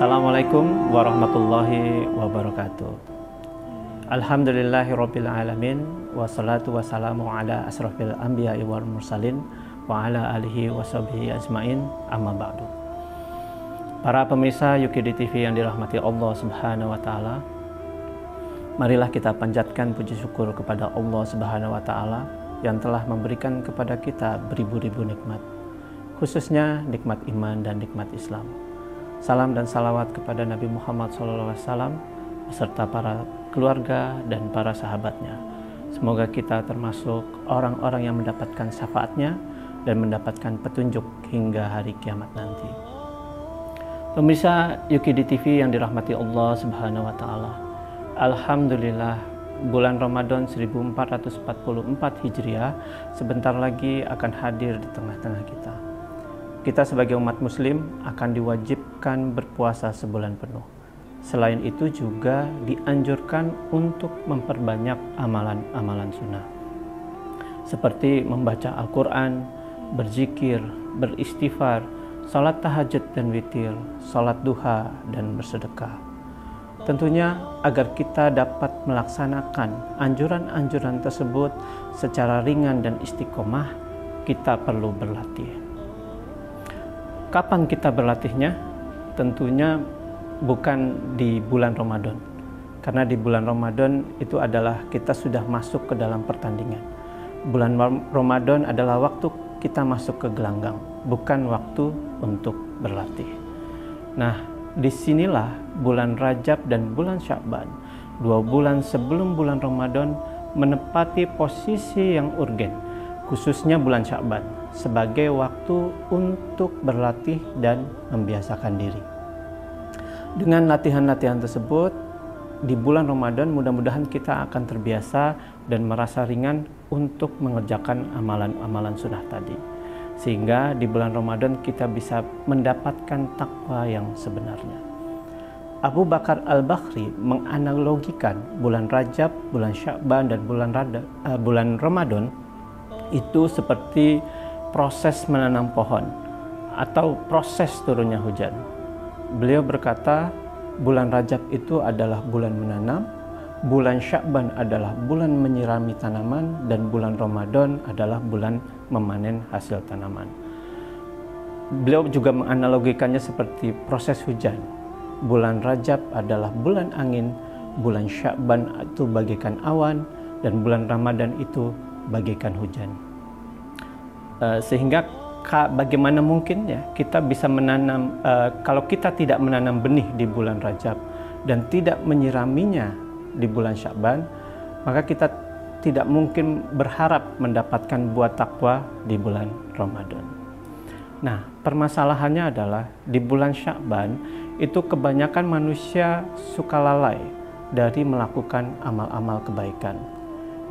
Assalamualaikum warahmatullahi wabarakatuh. Alhamdulillahirabbil alamin wassalatu wassalamu ala asrofil anbiya'i wal mursalin wa ala alihi washabihi ajmain, amma ba'du. Para pemirsa YUKID TV yang dirahmati Allah Subhanahu wa taala, marilah kita panjatkan puji syukur kepada Allah Subhanahu wa taala yang telah memberikan kepada kita beribu-ribu nikmat, khususnya nikmat iman dan nikmat Islam. Salam dan salawat kepada Nabi Muhammad SAW beserta para keluarga dan para sahabatnya. Semoga kita termasuk orang-orang yang mendapatkan syafaatnya dan mendapatkan petunjuk hingga hari kiamat nanti. Pemirsa YUKID TV yang dirahmati Allah Subhanahu wa taala, alhamdulillah, bulan Ramadan 1444 Hijriah sebentar lagi akan hadir di tengah-tengah kita. Kita sebagai umat muslim akan diwajibkan berpuasa sebulan penuh. Selain itu juga dianjurkan untuk memperbanyak amalan-amalan sunnah, seperti membaca Al-Quran, berzikir, beristighfar, salat tahajud dan witir, salat duha, dan bersedekah. Tentunya agar kita dapat melaksanakan anjuran-anjuran tersebut secara ringan dan istiqomah, kita perlu berlatih. Kapan kita berlatihnya? Tentunya bukan di bulan Ramadan, karena di bulan Ramadan itu adalah kita sudah masuk ke dalam pertandingan. Bulan Ramadan adalah waktu kita masuk ke gelanggang, bukan waktu untuk berlatih. Nah, disinilah bulan Rajab dan bulan Sya'ban, 2 bulan sebelum bulan Ramadan, menepati posisi yang urgen, khususnya bulan Sya'ban, sebagai waktu untuk berlatih dan membiasakan diri. Dengan latihan-latihan tersebut, di bulan Ramadan mudah-mudahan kita akan terbiasa dan merasa ringan untuk mengerjakan amalan-amalan sunnah tadi. Sehingga di bulan Ramadan kita bisa mendapatkan takwa yang sebenarnya. Abu Bakar Al-Bakhri menganalogikan bulan Rajab, bulan Sya'ban, dan bulan Ramadan itu seperti proses menanam pohon atau proses turunnya hujan. Beliau berkata, bulan Rajab itu adalah bulan menanam, bulan Sya'ban adalah bulan menyirami tanaman, dan bulan Ramadan adalah bulan memanen hasil tanaman. Beliau juga menganalogikannya seperti proses hujan. Bulan Rajab adalah bulan angin, bulan Sya'ban itu bagaikan awan, dan bulan Ramadan itu bagaikan hujan. Sehingga bagaimana mungkin ya kita bisa menanam, kalau kita tidak menanam benih di bulan Rajab dan tidak menyiraminya di bulan Sya'ban, maka kita tidak mungkin berharap mendapatkan buah takwa di bulan Ramadan. Nah, permasalahannya adalah di bulan Sya'ban itu kebanyakan manusia suka lalai dari melakukan amal-amal kebaikan.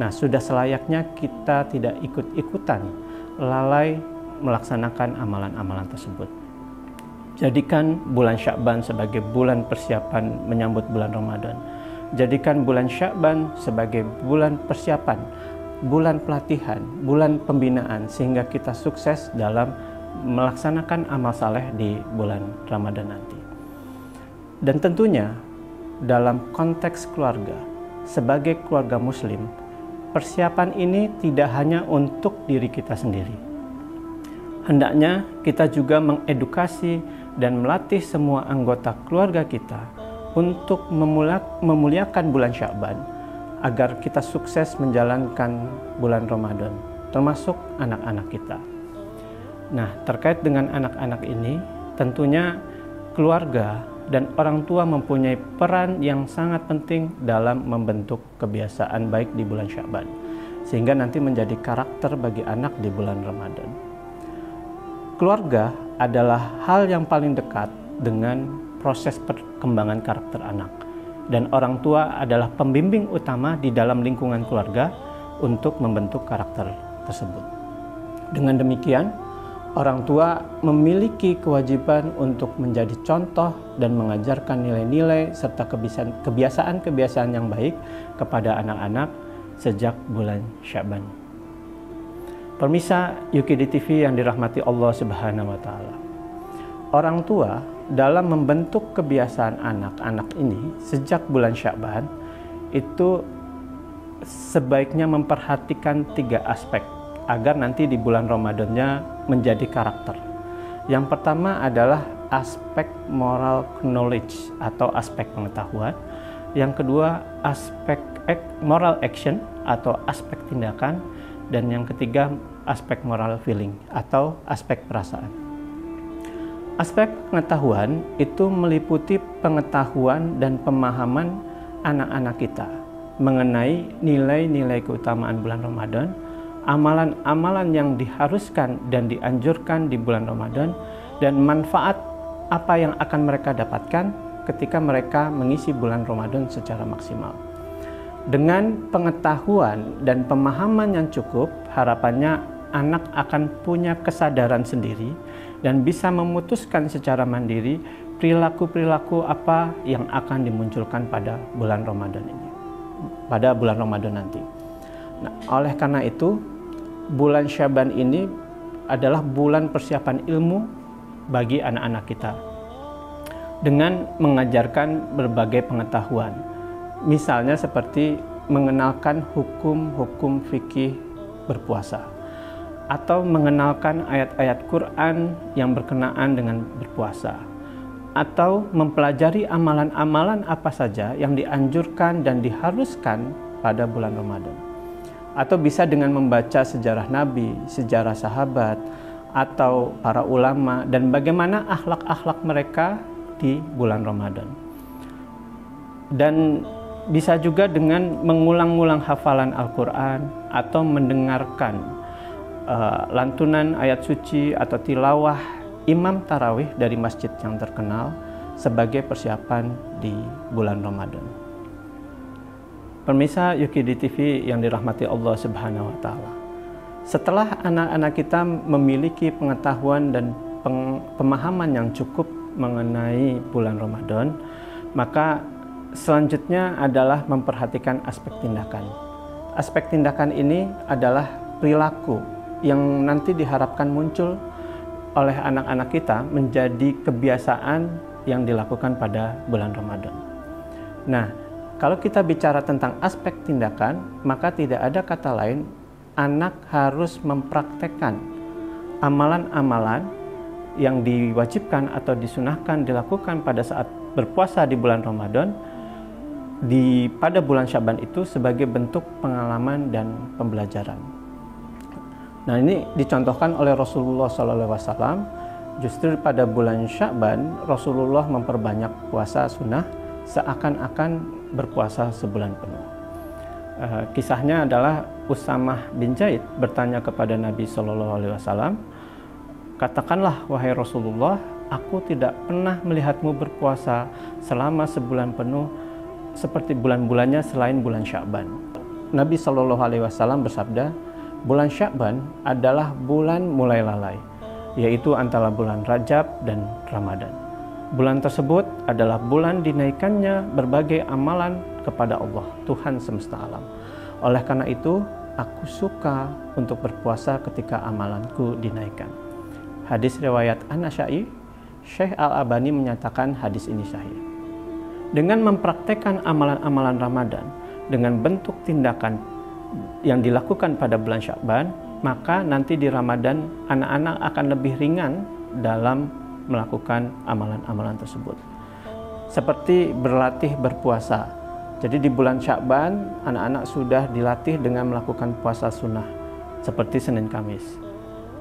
Nah, sudah selayaknya kita tidak ikut-ikutan lalai melaksanakan amalan-amalan tersebut. Jadikan bulan Sya'ban sebagai bulan persiapan menyambut bulan Ramadan. Jadikan bulan Sya'ban sebagai bulan persiapan, bulan pelatihan, bulan pembinaan, sehingga kita sukses dalam melaksanakan amal saleh di bulan Ramadan nanti. Dan tentunya dalam konteks keluarga, sebagai keluarga muslim, persiapan ini tidak hanya untuk diri kita sendiri. Hendaknya kita juga mengedukasi dan melatih semua anggota keluarga kita untuk memuliakan bulan Sya'ban agar kita sukses menjalankan bulan Ramadan, termasuk anak-anak kita. Nah, terkait dengan anak-anak ini, tentunya keluarga dan orang tua mempunyai peran yang sangat penting dalam membentuk kebiasaan baik di bulan Sya'ban, sehingga nanti menjadi karakter bagi anak di bulan Ramadan. Keluarga adalah hal yang paling dekat dengan proses perkembangan karakter anak, dan orang tua adalah pembimbing utama di dalam lingkungan keluarga untuk membentuk karakter tersebut. Dengan demikian, orang tua memiliki kewajiban untuk menjadi contoh dan mengajarkan nilai-nilai serta kebiasaan-kebiasaan yang baik kepada anak-anak sejak bulan Sya'ban. Pemirsa YUKID TV yang dirahmati Allah Subhanahu wa taala. Orang tua dalam membentuk kebiasaan anak-anak ini sejak bulan Sya'ban itu sebaiknya memperhatikan 3 aspek agar nanti di bulan Ramadannya menjadi karakter. Yang pertama adalah aspek moral knowledge atau aspek pengetahuan. Yang kedua aspek moral action atau aspek tindakan. Dan yang ketiga aspek moral feeling atau aspek perasaan. Aspek pengetahuan itu meliputi pengetahuan dan pemahaman anak-anak kita mengenai nilai-nilai keutamaan bulan Ramadan, amalan-amalan yang diharuskan dan dianjurkan di bulan Ramadan, dan manfaat apa yang akan mereka dapatkan ketika mereka mengisi bulan Ramadan secara maksimal. Dengan pengetahuan dan pemahaman yang cukup, harapannya anak akan punya kesadaran sendiri dan bisa memutuskan secara mandiri perilaku-perilaku apa yang akan dimunculkan pada bulan Ramadan ini, pada bulan Ramadan nanti. Nah, oleh karena itu, bulan Sya'ban ini adalah bulan persiapan ilmu bagi anak-anak kita dengan mengajarkan berbagai pengetahuan. Misalnya seperti mengenalkan hukum-hukum fikih berpuasa, atau mengenalkan ayat-ayat Quran yang berkenaan dengan berpuasa, atau mempelajari amalan-amalan apa saja yang dianjurkan dan diharuskan pada bulan Ramadan. Atau bisa dengan membaca sejarah Nabi, sejarah sahabat, atau para ulama, dan bagaimana akhlak-akhlak mereka di bulan Ramadan. Dan bisa juga dengan mengulang-ulang hafalan Al-Quran atau mendengarkan lantunan ayat suci atau tilawah imam tarawih dari masjid yang terkenal sebagai persiapan di bulan Ramadan. Pemirsa Yukidi TV yang dirahmati Allah Subhanahu wa Ta'ala, setelah anak-anak kita memiliki pengetahuan dan pemahaman yang cukup mengenai bulan Ramadan, maka selanjutnya adalah memperhatikan aspek tindakan. Aspek tindakan ini adalah perilaku yang nanti diharapkan muncul oleh anak-anak kita menjadi kebiasaan yang dilakukan pada bulan Ramadan. Nah, kalau kita bicara tentang aspek tindakan, maka tidak ada kata lain, anak harus mempraktekkan amalan-amalan yang diwajibkan atau disunahkan dilakukan pada saat berpuasa di bulan Ramadan pada bulan Sya'ban itu sebagai bentuk pengalaman dan pembelajaran. Nah, ini dicontohkan oleh Rasulullah SAW. Justru pada bulan Sya'ban Rasulullah memperbanyak puasa sunnah seakan-akan berpuasa sebulan penuh. Kisahnya adalah Usamah bin Zaid bertanya kepada Nabi SAW, "Katakanlah wahai Rasulullah, aku tidak pernah melihatmu berpuasa selama sebulan penuh seperti bulan-bulannya selain bulan Sya'ban." Nabi SAW bersabda, bulan Sya'ban adalah bulan mulai lalai, yaitu antara bulan Rajab dan Ramadan. Bulan tersebut adalah bulan dinaikannya berbagai amalan kepada Allah, Tuhan semesta alam. Oleh karena itu, aku suka untuk berpuasa ketika amalanku dinaikkan. Hadis riwayat An-Nasa'i, Syekh Al-Albani menyatakan hadis ini sahih. Dengan mempraktekkan amalan-amalan Ramadan dengan bentuk tindakan yang dilakukan pada bulan Sya'ban, maka nanti di Ramadan anak-anak akan lebih ringan dalam melakukan amalan-amalan tersebut. Seperti berlatih berpuasa. Jadi di bulan Sya'ban anak-anak sudah dilatih dengan melakukan puasa sunnah seperti Senin Kamis.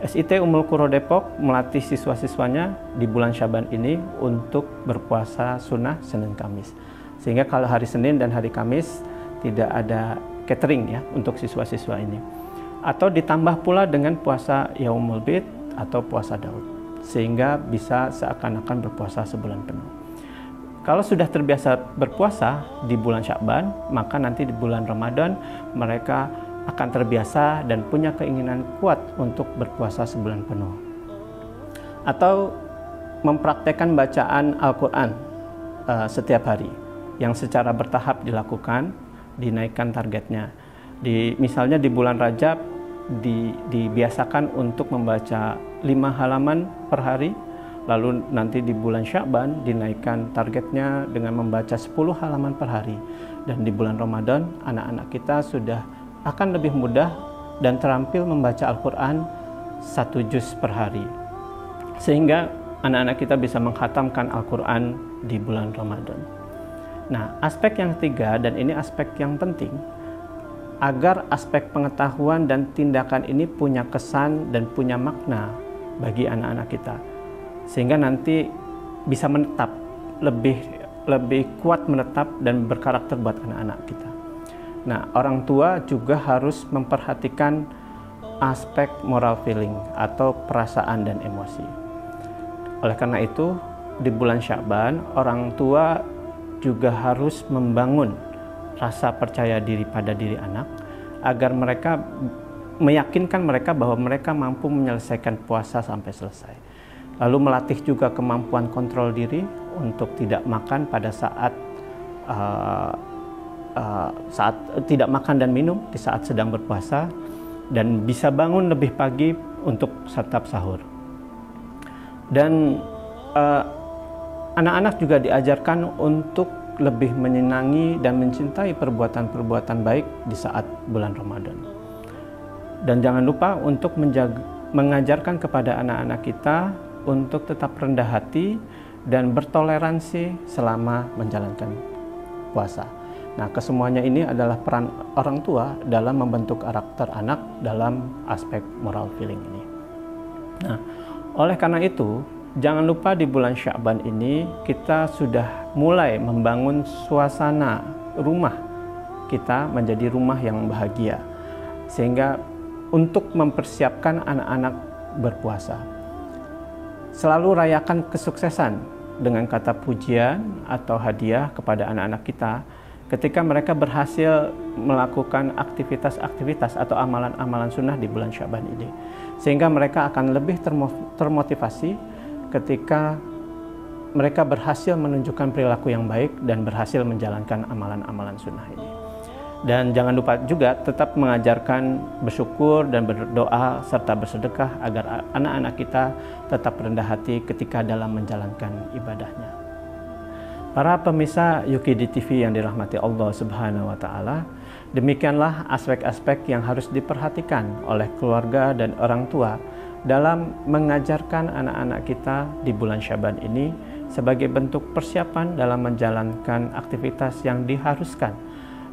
SIT Ummul Qura Depok melatih siswa-siswanya di bulan Sya'ban ini untuk berpuasa sunnah Senin Kamis. Sehingga kalau hari Senin dan hari Kamis tidak ada catering ya untuk siswa-siswa ini. Atau ditambah pula dengan puasa Yaumul Bid atau puasa Daud, sehingga bisa seakan-akan berpuasa sebulan penuh. Kalau sudah terbiasa berpuasa di bulan Sya'ban, maka nanti di bulan Ramadan mereka akan terbiasa dan punya keinginan kuat untuk berpuasa sebulan penuh. Atau mempraktekkan bacaan Al-Quran setiap hari yang secara bertahap dilakukan, dinaikkan targetnya. Misalnya di bulan Rajab dibiasakan untuk membaca 5 halaman per hari, Lalu nanti di bulan Sya'ban dinaikkan targetnya dengan membaca 10 halaman per hari. Dan di bulan Ramadan anak-anak kita sudah akan lebih mudah dan terampil membaca Al-Quran 1 juz per hari. Sehingga anak-anak kita bisa mengkhatamkan Al-Quran di bulan Ramadan. Nah, aspek yang ketiga, dan ini aspek yang penting, agar aspek pengetahuan dan tindakan ini punya kesan dan punya makna bagi anak-anak kita, sehingga nanti bisa menetap, lebih kuat menetap dan berkarakter buat anak-anak kita. Nah, orang tua juga harus memperhatikan aspek moral feeling atau perasaan dan emosi. Oleh karena itu, di bulan Sya'ban, orang tua juga harus membangun rasa percaya diri pada diri anak, agar mereka meyakinkan mereka bahwa mereka mampu menyelesaikan puasa sampai selesai. Lalu melatih juga kemampuan kontrol diri untuk tidak makan pada saat tidak makan dan minum di saat sedang berpuasa, dan bisa bangun lebih pagi untuk santap sahur. Dan anak-anak juga diajarkan untuk lebih menyenangi dan mencintai perbuatan-perbuatan baik di saat bulan Ramadan. Dan jangan lupa untuk mengajarkan kepada anak-anak kita untuk tetap rendah hati dan bertoleransi selama menjalankan puasa. Nah, kesemuanya ini adalah peran orang tua dalam membentuk karakter anak dalam aspek moral feeling ini. Nah, oleh karena itu, jangan lupa di bulan Sya'ban ini kita sudah mulai membangun suasana rumah kita menjadi rumah yang bahagia, sehingga untuk mempersiapkan anak-anak berpuasa. Selalu rayakan kesuksesan dengan kata pujian atau hadiah kepada anak-anak kita ketika mereka berhasil melakukan aktivitas-aktivitas atau amalan-amalan sunnah di bulan Sya'ban ini, sehingga mereka akan lebih termotivasi ketika mereka berhasil menunjukkan perilaku yang baik dan berhasil menjalankan amalan-amalan sunnah ini. Dan jangan lupa juga tetap mengajarkan bersyukur dan berdoa serta bersedekah agar anak-anak kita tetap rendah hati ketika dalam menjalankan ibadahnya. Para pemirsa YUKIDI TV yang dirahmati Allah Subhanahu wa Ta'ala, demikianlah aspek-aspek yang harus diperhatikan oleh keluarga dan orang tua dalam mengajarkan anak-anak kita di bulan Sya'ban ini sebagai bentuk persiapan dalam menjalankan aktivitas yang diharuskan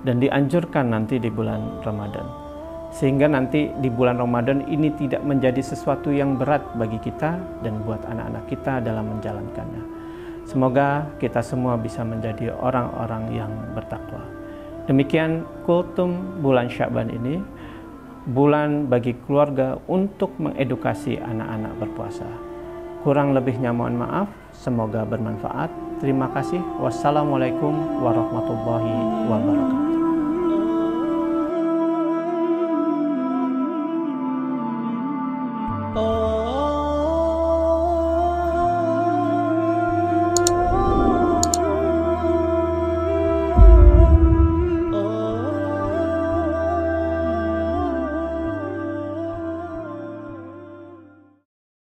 dan dianjurkan nanti di bulan Ramadan, sehingga nanti di bulan Ramadan ini tidak menjadi sesuatu yang berat bagi kita dan buat anak-anak kita dalam menjalankannya. Semoga kita semua bisa menjadi orang-orang yang bertakwa. Demikian kultum bulan Sya'ban ini, bulan bagi keluarga untuk mengedukasi anak-anak berpuasa. Kurang lebihnya mohon maaf, semoga bermanfaat. Terima kasih. Wassalamualaikum warahmatullahi wabarakatuh.